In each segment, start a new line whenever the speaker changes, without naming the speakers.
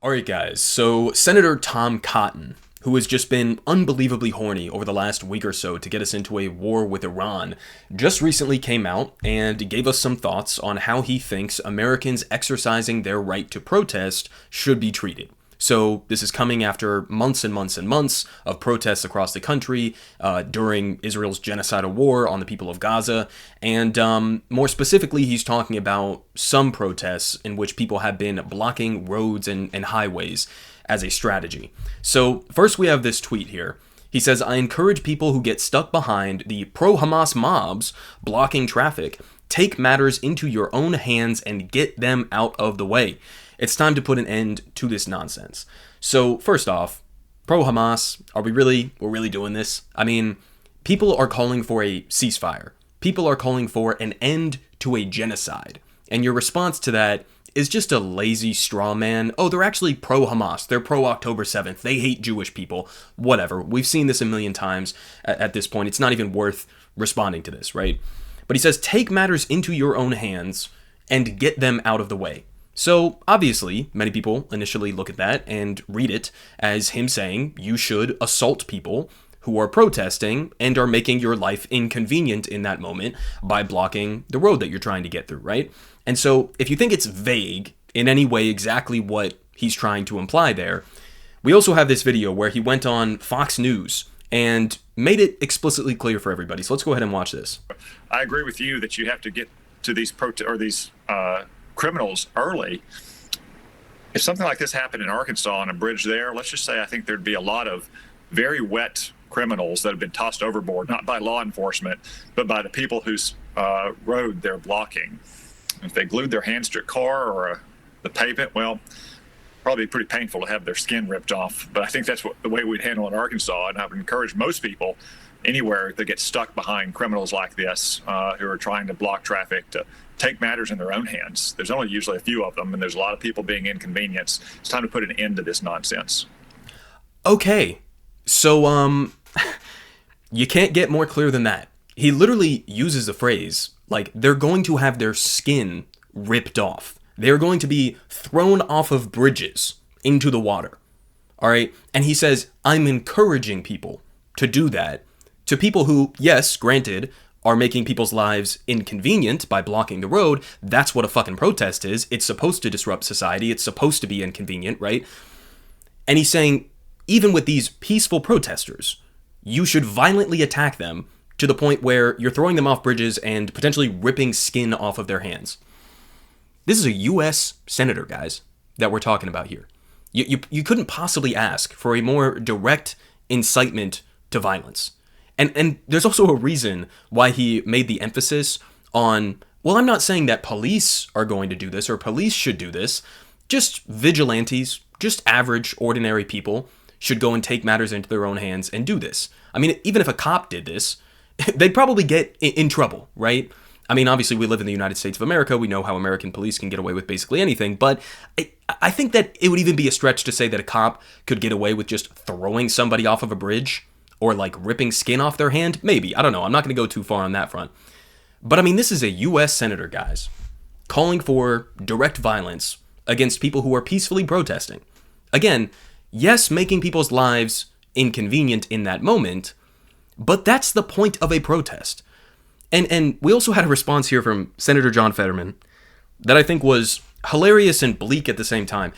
All right, guys. So Senator Tom Cotton, who has just been unbelievably horny over the last week or so to get us into a war with Iran, just recently came out and gave us some thoughts on how he thinks Americans exercising their right to protest should be treated. So this is coming after months and months and months of protests across the country during Israel's genocidal war on the people of Gaza. And more specifically, he's talking about some protests in which people have been blocking roads and highways as a strategy. So first we have this tweet here. He says, "I encourage people who get stuck behind the pro-Hamas mobs blocking traffic, take matters into your own hands and get them out of the way. It's time to put an end to this nonsense." So first off, pro-Hamas, we're really doing this? I mean, people are calling for a ceasefire. People are calling for an end to a genocide. And your response to that is just a lazy straw man. Oh, they're actually pro-Hamas. They're pro-October 7th. They hate Jewish people. Whatever. We've seen this a million times at this point. It's not even worth responding to this, right? But he says, take matters into your own hands and get them out of the way. So, obviously, many people initially look at that and read it as him saying you should assault people who are protesting and are making your life inconvenient in that moment by blocking the road that you're trying to get through, right? And so, if you think it's vague in any way exactly what he's trying to imply there, we also have this video where he went on Fox News and made it explicitly clear for everybody. So let's go ahead and watch this.
I agree with you that you have to get to these criminals early. If something like this happened in Arkansas on a bridge there, let's just say I think there'd be a lot of very wet criminals that have been tossed overboard, not by law enforcement, but by the people whose road they're blocking. If they glued their hands to a car or the pavement, well, probably pretty painful to have their skin ripped off. But I think that's the way we'd handle it in Arkansas. And I would encourage most people anywhere that get stuck behind criminals like this who are trying to block traffic to take matters in their own hands. There's only usually a few of them, and there's a lot of people being inconvenienced. It's time to put an end to this nonsense.
Okay, so you can't get more clear than that. He literally uses the phrase, like, they're going to have their skin ripped off. They're going to be thrown off of bridges into the water. All right? And he says, I'm encouraging people to do that to people who, yes, granted, are making people's lives inconvenient by blocking the road. That's what a fucking protest is. It's supposed to disrupt society. It's supposed to be inconvenient, right? And he's saying, even with these peaceful protesters, you should violently attack them to the point where you're throwing them off bridges and potentially ripping skin off of their hands. This is a U.S. senator, guys, that we're talking about here. You couldn't possibly ask for a more direct incitement to violence. And there's also a reason why he made the emphasis on, well, I'm not saying that police are going to do this or police should do this. Just vigilantes, just average, ordinary people should go and take matters into their own hands and do this. I mean, even if a cop did this, they'd probably get in trouble, right? I mean, obviously, we live in the United States of America. We know how American police can get away with basically anything. But I think that it would even be a stretch to say that a cop could get away with just throwing somebody off of a bridge or like ripping skin off their hand. Maybe. I don't know. I'm not going to go too far on that front. But I mean, this is a U.S. senator, guys, calling for direct violence against people who are peacefully protesting. Again, yes, making people's lives inconvenient in that moment, but that's the point of a protest. And we also had a response here from Senator John Fetterman that I think was hilarious and bleak at the same time.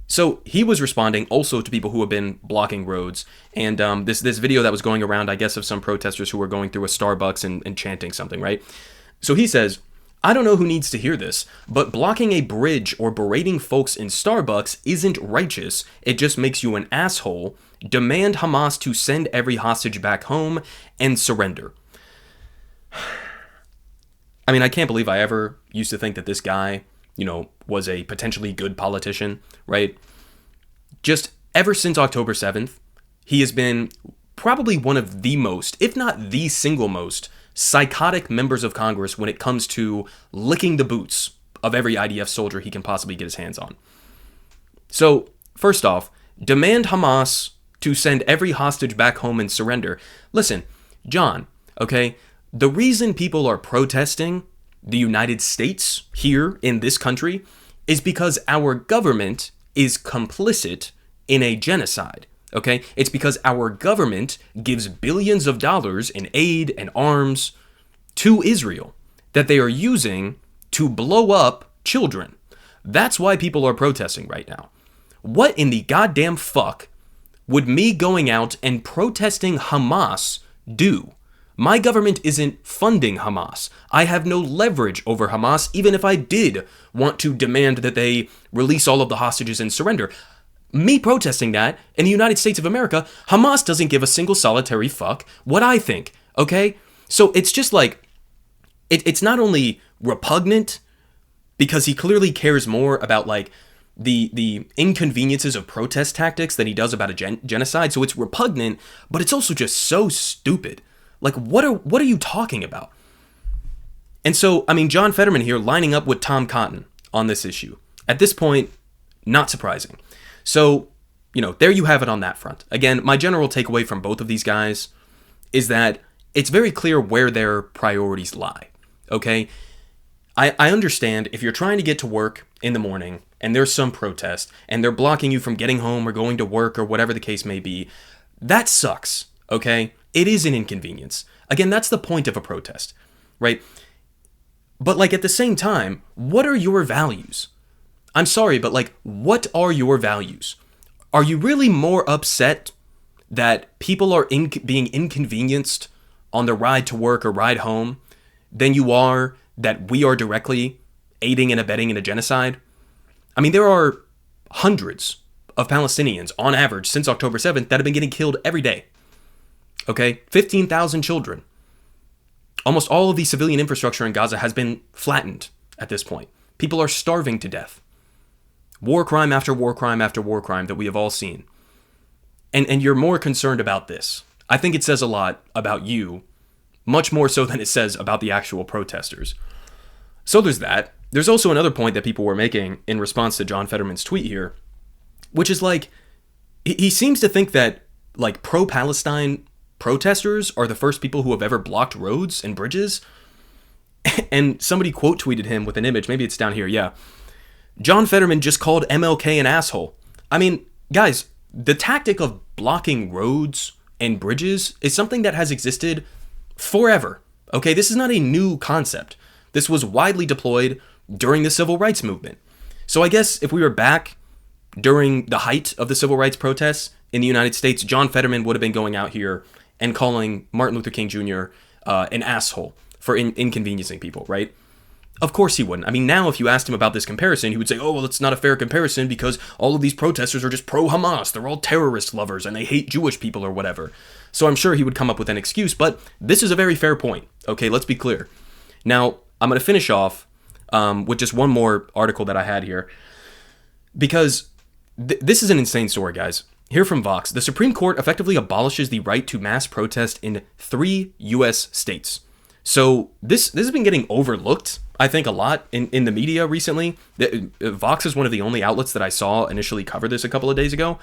So he was responding also to people who have been blocking roads. And this video that was going around, I guess, of some protesters who were going through a Starbucks and chanting something, right? So he says, I don't know who needs to hear this, but blocking a bridge or berating folks in Starbucks isn't righteous. It just makes you an asshole. Demand Hamas to send every hostage back home and surrender. I mean, I can't believe I ever used to think that this guy, was a potentially good politician, right? Just ever since October 7th, he has been probably one of the most, if not the single most, psychotic members of Congress when it comes to licking the boots of every IDF soldier he can possibly get his hands on. So, first off, demand Hamas to send every hostage back home and surrender. Listen, John, okay, the reason people are protesting the United States here in this country is because our government is complicit in a genocide. Okay? It's because our government gives billions of dollars in aid and arms to Israel that they are using to blow up children. That's why people are protesting right now. What in the goddamn fuck would me going out and protesting Hamas do? My government isn't funding Hamas. I have no leverage over Hamas, even if I did want to demand that they release all of the hostages and surrender. Me protesting that in the United States of America, Hamas doesn't give a single solitary fuck what I think, okay? So it's just like, it's not only repugnant, because he clearly cares more about like the inconveniences of protest tactics than he does about a genocide, so it's repugnant, but it's also just so stupid. Like, what are you talking about? And so, I mean, John Fetterman here lining up with Tom Cotton on this issue. At this point, not surprising. So, there you have it on that front. Again, my general takeaway from both of these guys is that it's very clear where their priorities lie, okay? I understand if you're trying to get to work in the morning and there's some protest and they're blocking you from getting home or going to work or whatever the case may be, that sucks, okay? It is an inconvenience. Again, that's the point of a protest, right? But like at the same time, what are your values? I'm sorry, but like, what are your values? Are you really more upset that people are being inconvenienced on the ride to work or ride home than you are that we are directly aiding and abetting in a genocide? I mean, there are hundreds of Palestinians on average since October 7th that have been getting killed every day. Okay? 15,000 children. Almost all of the civilian infrastructure in Gaza has been flattened at this point. People are starving to death. War crime after war crime after war crime that we have all seen. And you're more concerned about this. I think it says a lot about you, much more so than it says about the actual protesters. So there's that. There's also another point that people were making in response to John Fetterman's tweet here, which is like, he seems to think that like pro-Palestine protesters are the first people who have ever blocked roads and bridges. And somebody quote tweeted him with an image, maybe it's down here, yeah. John Fetterman just called MLK an asshole. I mean, guys, the tactic of blocking roads and bridges is something that has existed forever. Okay, this is not a new concept. This was widely deployed during the civil rights movement. So I guess if we were back during the height of the civil rights protests in the United States, John Fetterman would have been going out here and calling Martin Luther King Jr. An asshole for inconveniencing people, right? Of course he wouldn't. I mean, now if you asked him about this comparison, he would say, oh, well, it's not a fair comparison because all of these protesters are just pro-Hamas. They're all terrorist lovers and they hate Jewish people or whatever. So I'm sure he would come up with an excuse, but this is a very fair point. Okay, let's be clear. Now, I'm going to finish off with just one more article that I had here because this is an insane story, guys. Here from Vox, the Supreme Court effectively abolishes the right to mass protest in 3 U.S. states. So this has been getting overlooked, I think, a lot in the media recently. Vox is one of the only outlets that I saw initially cover this a couple of days ago.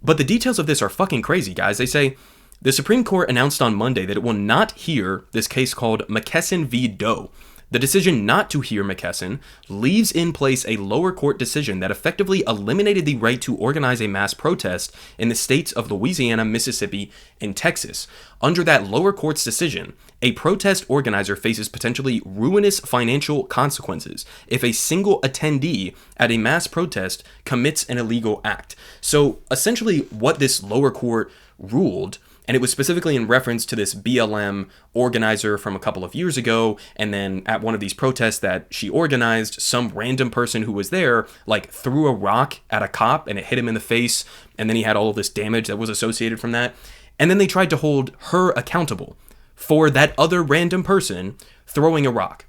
But the details of this are fucking crazy, guys. They say, the Supreme Court announced on Monday that it will not hear this case called McKesson v. Doe. The decision not to hear McKesson leaves in place a lower court decision that effectively eliminated the right to organize a mass protest in the states of Louisiana, Mississippi, and Texas. Under that lower court's decision, a protest organizer faces potentially ruinous financial consequences if a single attendee at a mass protest commits an illegal act. So essentially what this lower court ruled, and it was specifically in reference to this BLM organizer from a couple of years ago, and then at one of these protests that she organized, some random person who was there, like, threw a rock at a cop, and it hit him in the face, and then he had all of this damage that was associated from that. And then they tried to hold her accountable for that other random person throwing a rock.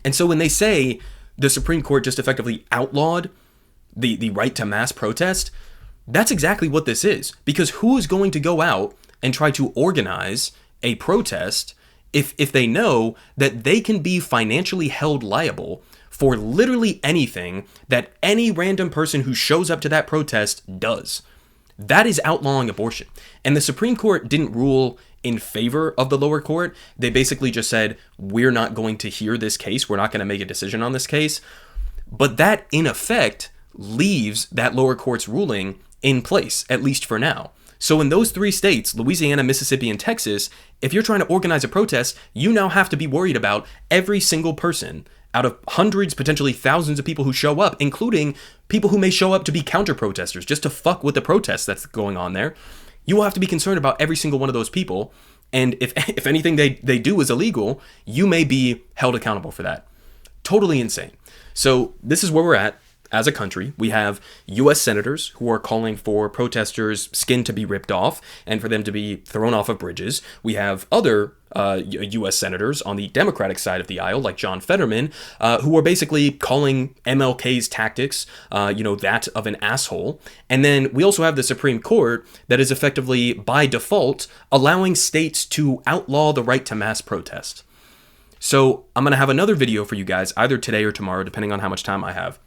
And so when they say the Supreme Court just effectively outlawed the right to mass protest, that's exactly what this is. Because who is going to go out and try to organize a protest if they know that they can be financially held liable for literally anything that any random person who shows up to that protest does? That is outlawing abortion. And the Supreme Court didn't rule in favor of the lower court. They basically just said, we're not going to hear this case. We're not going to make a decision on this case. But that, in effect, leaves that lower court's ruling in place, at least for now. So in those 3 states, Louisiana, Mississippi, and Texas, if you're trying to organize a protest, you now have to be worried about every single person out of hundreds, potentially thousands of people who show up, including people who may show up to be counter-protesters, just to fuck with the protest that's going on there. You will have to be concerned about every single one of those people. And if anything they do is illegal, you may be held accountable for that. Totally insane. So this is where we're at as a country. We have U.S. senators who are calling for protesters' skin to be ripped off and for them to be thrown off of bridges. We have other U.S. senators on the Democratic side of the aisle, like John Fetterman, who are basically calling MLK's tactics, that of an asshole. And then we also have the Supreme Court that is effectively, by default, allowing states to outlaw the right to mass protest. So I'm going to have another video for you guys, either today or tomorrow, depending on how much time I have,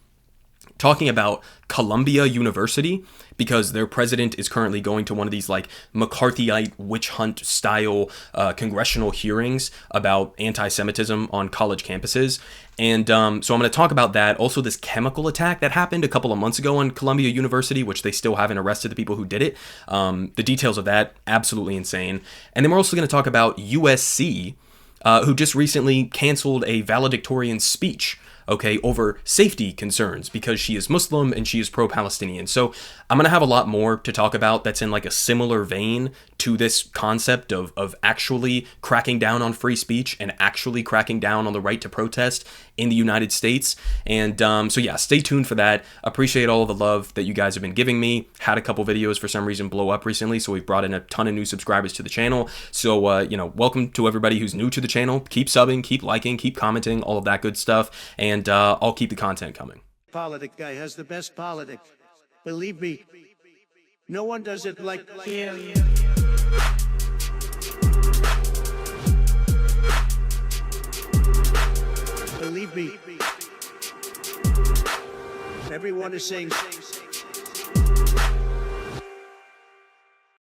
talking about Columbia University, because their president is currently going to one of these like McCarthyite witch hunt style congressional hearings about anti-Semitism on college campuses. And so I'm going to talk about that. Also, this chemical attack that happened a couple of months ago on Columbia University, which they still haven't arrested the people who did it. The details of that, absolutely insane. And then we're also going to talk about USC, who just recently canceled a valedictorian speech, over safety concerns because she is Muslim and she is pro-Palestinian. So I'm going to have a lot more to talk about that's in like a similar vein to this concept of actually cracking down on free speech and actually cracking down on the right to protest in the United States. And so yeah, stay tuned for that. Appreciate all of the love that you guys have been giving me. Had a couple videos for some reason blow up recently, so we've brought in a ton of new subscribers to the channel. So welcome to everybody who's new to the channel. Keep subbing, keep liking, keep commenting, all of that good stuff, and I'll keep the content coming.
Politic guy has the best politic. Believe me, no one does it like him. Believe me, everyone is saying